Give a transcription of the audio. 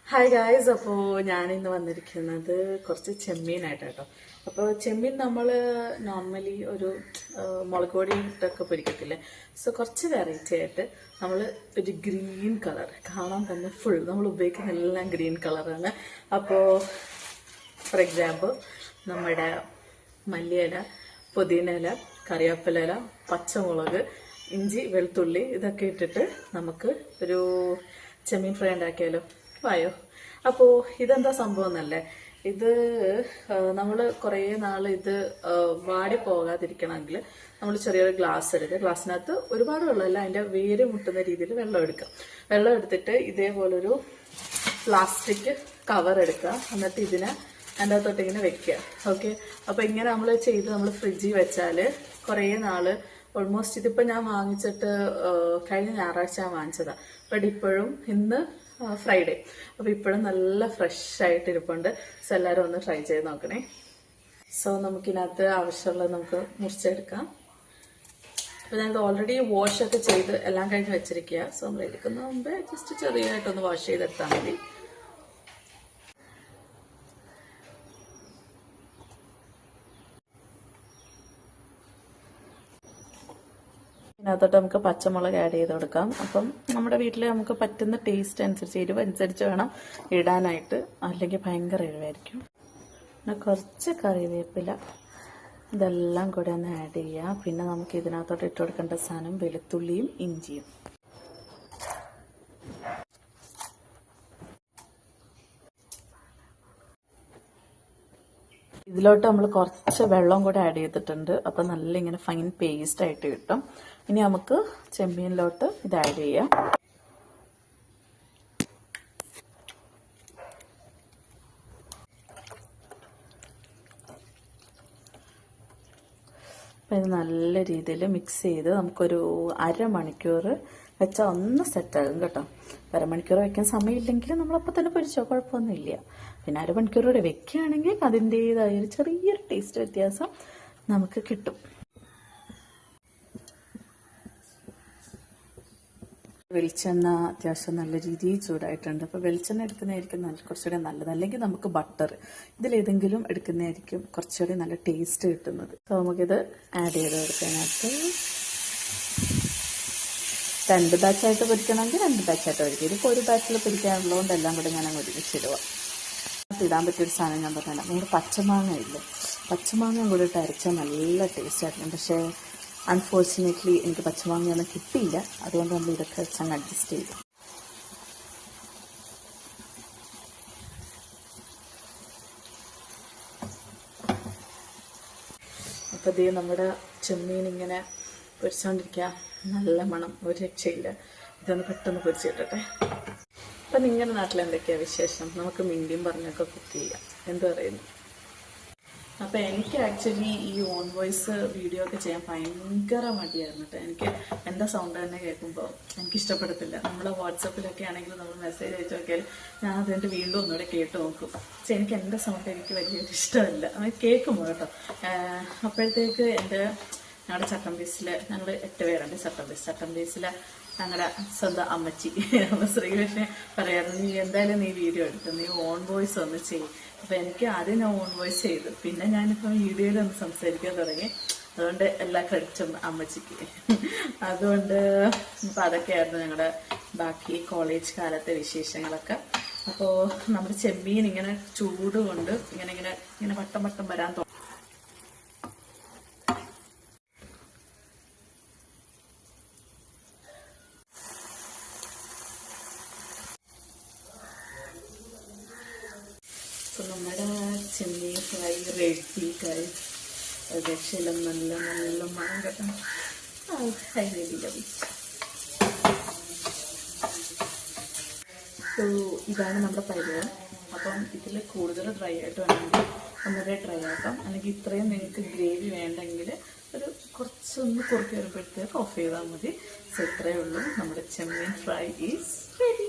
Hi guys. അപ്പോൾ ഞാനിന്ന് വന്നിരിക്കുന്നത് കുറച്ച് ചെമ്മീനായിട്ട് കേട്ടോ. അപ്പോൾ ചെമ്മീൻ നമ്മൾ നോർമലി ഒരു മുളക് പൊടി ഇട്ടൊക്കെ പൊരിക്കത്തില്ലേ. സോ കുറച്ച് വെറൈറ്റി ആയിട്ട് നമ്മൾ ഒരു ഗ്രീൻ കളർ കാണാൻ തന്നെ ഫുൾ നമ്മൾ ഉപയോഗിക്കുന്ന എല്ലാം ഗ്രീൻ കളറാണ്. അപ്പോൾ ഫോർ എക്സാമ്പിൾ നമ്മുടെ മല്ലിയില, പുതിന ഇല, കറിവേപ്പില ഇല, പച്ചമുളക്, ഇഞ്ചി, വെളുത്തുള്ളി ഇതൊക്കെ ഇട്ടിട്ട് നമുക്ക് ഒരു ചെമ്മീൻ ഫ്രൈ ഉണ്ടാക്കിയാലോ? വായോ. അപ്പോൾ ഇതെന്താ സംഭവം എന്നല്ലേ, ഇത് നമ്മൾ കുറേ നാൾ ഇത് വാടി പോകാതിരിക്കണമെങ്കിൽ നമ്മൾ ചെറിയൊരു ഗ്ലാസ് എടുക്കുക. ഗ്ലാസ്സിനകത്ത് ഒരുപാട് വെള്ളമല്ല, അതിൻ്റെ വേര് മുട്ടുന്ന രീതിയിൽ വെള്ളം എടുക്കുക. വെള്ളം എടുത്തിട്ട് ഇതേപോലൊരു പ്ലാസ്റ്റിക് കവർ എടുക്കുക. എന്നിട്ട് ഇതിനെ അതിൻ്റെ അകത്തോട്ട് ഇങ്ങനെ വെക്കുക. ഓക്കെ. അപ്പോൾ ഇങ്ങനെ നമ്മൾ ചെയ്ത് നമ്മൾ ഫ്രിഡ്ജിൽ വെച്ചാൽ കുറേ നാൾ, ഓൾമോസ്റ്റ് ഇതിപ്പോൾ ഞാൻ വാങ്ങിച്ചിട്ട് കഴിഞ്ഞ ഞായറാഴ്ച വാങ്ങിച്ചതാണ്. ബട്ട് ഇപ്പോഴും ഇന്ന് ഫ്രൈഡേ, അപ്പോൾ ഇപ്പോഴും നല്ല ഫ്രഷ് ആയിട്ട് ഇരിപ്പുണ്ട്. സോ എല്ലാവരും ഒന്ന് ട്രൈ ചെയ്ത് നോക്കണേ. സോ നമുക്കിനകത്ത് ആവശ്യമുള്ളത് നമുക്ക് മുറിച്ചെടുക്കാം. അപ്പോൾ ഞാനത് ഓൾറെഡി വാഷൊക്കെ ചെയ്ത് എല്ലാം കഴിഞ്ഞ് വെച്ചിരിക്കുക. സോ നമ്മൾ എടുക്കുന്ന മുമ്പേ ജസ്റ്റ് ചെറിയതായിട്ടൊന്ന് വാഷ് ചെയ്തെടുത്താൽ മതി. ഇതിനകത്തോട്ട് നമുക്ക് പച്ചമുളക് ആഡ് ചെയ്ത് കൊടുക്കാം. അപ്പം നമ്മുടെ വീട്ടിൽ നമുക്ക് പറ്റുന്ന ടേസ്റ്റ് അനുസരിച്ച്, എരിവ് അനുസരിച്ച് വേണം ഇടാനായിട്ട്, അല്ലെങ്കിൽ ഭയങ്കര എരിവായിരിക്കും. പിന്നെ കുറച്ച് കറിവേപ്പില, ഇതെല്ലാം കൂടെ ഒന്ന് ആഡ് ചെയ്യാം. പിന്നെ നമുക്ക് ഇതിനകത്തോട്ട് ഇട്ട് കൊടുക്കേണ്ട സാധനം വെളുത്തുള്ളിയും ഇഞ്ചിയും. ഇതിലോട്ട് നമ്മൾ കുറച്ച് വെള്ളം കൂടെ ആഡ് ചെയ്തിട്ടുണ്ട്. അപ്പം നല്ല ഇങ്ങനെ ഫൈൻ പേസ്റ്റ് ആയിട്ട് കിട്ടും. ഇനി നമുക്ക് ചെമ്മീനിലോട്ട് ഇത് ആഡ് ചെയ്യാം. അപ്പം ഇത് നല്ല രീതിയിൽ മിക്സ് ചെയ്ത് നമുക്കൊരു അരമണിക്കൂർ വെച്ചാൽ ഒന്ന് സെറ്റാകും കേട്ടോ. അരമണിക്കൂർ വയ്ക്കാൻ സമയമില്ലെങ്കിൽ നമ്മളപ്പോൾ തന്നെ പൊരിച്ചോ, കുഴപ്പമൊന്നുമില്ല. പിന്നെ അരമണിക്കൂർ കൂടെ വെക്കുകയാണെങ്കിൽ അതിൻ്റേതായ ഒരു ചെറിയൊരു ടേസ്റ്റ് വ്യത്യാസം നമുക്ക് കിട്ടും. വെളിച്ചെണ്ണ അത്യാവശ്യം നല്ല രീതിയിൽ ചൂടായിട്ടുണ്ട്. അപ്പോൾ വെളിച്ചെണ്ണ എടുക്കുന്നതായിരിക്കും കുറച്ചുകൂടെ നല്ലത്, അല്ലെങ്കിൽ നമുക്ക് ബട്ടർ, ഇതിലേതെങ്കിലും എടുക്കുന്നതായിരിക്കും കുറച്ചുകൂടി നല്ല ടേസ്റ്റ് കിട്ടുന്നത്. അപ്പോൾ നമുക്കിത് ആഡ് ചെയ്ത് കൊടുക്കാനായിട്ട് 2 ബാച്ചായിട്ട് പൊരിക്കണമെങ്കിൽ 2 ബാച്ചായിട്ട് പൊരിക്കും. ഇതിപ്പോൾ ഒരു ബാച്ചിൽ പൊരിക്കാനുള്ളതുകൊണ്ട് എല്ലാം കൂടെ ഞാൻ അങ്ങ് ഒരുമിച്ചിടുക. ഇടാൻ പറ്റിയൊരു സാധനം ഞാൻ പറഞ്ഞില്ല, നമ്മുടെ പച്ചമാങ്ങ ഇല്ല, പച്ചമാങ്ങ കൂടി ഇട്ട് അരച്ചാൽ നല്ല ടേസ്റ്റ് ആയിരുന്നു. പക്ഷേ അൺഫോർച്ചുനേറ്റ്ലി എനിക്ക് പച്ചമാങ്ങയൊന്നും കിട്ടിയില്ല. അതുകൊണ്ട് നമ്മൾ ഇതൊക്കെ വെച്ചങ്ങ് അഡ്ജസ്റ്റ് ചെയ്തു. അപ്പോൾ ഇത് നമ്മുടെ ചെമ്മീൻ ഇങ്ങനെ പൊരിച്ചുകൊണ്ടിരിക്കുക. നല്ല മണം, ഒരു രക്ഷയില്ല. ഇതൊന്ന് പെട്ടെന്ന് പൊരിച്ചിട്ടെ. അപ്പം നിങ്ങളുടെ നാട്ടിൽ എന്തൊക്കെയാണ് വിശേഷം? നമുക്ക് മിണ്ടിയും പറഞ്ഞൊക്കെ കുക്ക് ചെയ്യാം. എന്ത് പറയുന്നു? അപ്പോൾ എനിക്ക് ആക്ച്വലി ഈ ഓൺ വോയിസ് വീഡിയോ ഒക്കെ ചെയ്യാൻ ഭയങ്കര മടിയായിരുന്നു കേട്ടോ. എനിക്ക് എൻ്റെ സൗണ്ട് തന്നെ കേൾക്കുമ്പോൾ എനിക്കിഷ്ടപ്പെടത്തില്ല. നമ്മൾ വാട്സപ്പിലൊക്കെ ആണെങ്കിൽ നമ്മൾ മെസ്സേജ് അയച്ചു നോക്കിയാൽ ഞാൻ അതുകൊണ്ട് വീണ്ടും ഒന്നുകൂടെ കേട്ട് നോക്കും. പക്ഷെ എനിക്ക് എൻ്റെ സൗണ്ട് എനിക്ക് വലിയൊരു ഇഷ്ടമല്ല, അത് കേൾക്കുമ്പോൾ കേട്ടോ. അപ്പോഴത്തേക്ക് ഞങ്ങളുടെ ചട്ടമ്പീസിൽ ഞങ്ങൾ 8 പേരുണ്ട്. ചട്ടമ്പീസിൽ ഞങ്ങളുടെ സ്വന്തം അമ്മച്ചി ശ്രീകൃഷ്ണൻ പറയായിരുന്നു, നീ എന്തായാലും നീ വീഡിയോ എടുത്തു, നീ ഓൺ വോയിസ് ഒന്ന് ചെയ്യും. അപ്പം എനിക്ക് ആദ്യം ഞാൻ ഓൺ വോയിസ് ചെയ്തു, പിന്നെ ഞാനിപ്പം വീഡിയോയിൽ ഒന്ന് സംസാരിക്കാൻ തുടങ്ങി. അതുകൊണ്ട് എല്ലാ ക്രെഡിറ്റും അമ്മച്ചിക്ക്. അതുകൊണ്ട് ഇപ്പം അതൊക്കെയായിരുന്നു ഞങ്ങളുടെ ബാക്കി കോളേജ് കാലത്തെ വിശേഷങ്ങളൊക്കെ. അപ്പോൾ നമ്മുടെ ചെമ്മീൻ ഇങ്ങനെ ചൂട് കൊണ്ട് ഇങ്ങനെ വട്ടം വട്ടം വരാൻ തുടങ്ങി. അപ്പോൾ നമ്മുടെ ചെമ്മീൻ ഫ്രൈ റെഡി ഗൈസ്. രക്ഷയില്ല, നല്ല നല്ല മണം കേട്ടോ. സോ ഇതാണ് നമ്മുടെ പരിപാടി. അപ്പം ഇതിൽ കൂടുതൽ ഡ്രൈ ആയിട്ട് വേണമെങ്കിൽ ഒന്നുകൂടെ ഡ്രൈ ആക്കാം, അല്ലെങ്കിൽ ഇത്രയും നിങ്ങൾക്ക് ഗ്രേവി വേണ്ടെങ്കിൽ ഒരു കുറച്ചൊന്ന് കുറുക്കി വരുമ്പോഴത്തേക്ക് ഓഫ് ചെയ്താൽ മതി. സോ ഇത്രയേ ഉള്ളൂ, നമ്മുടെ ചെമ്മീൻ ഫ്രൈ ഈസ് റെഡി.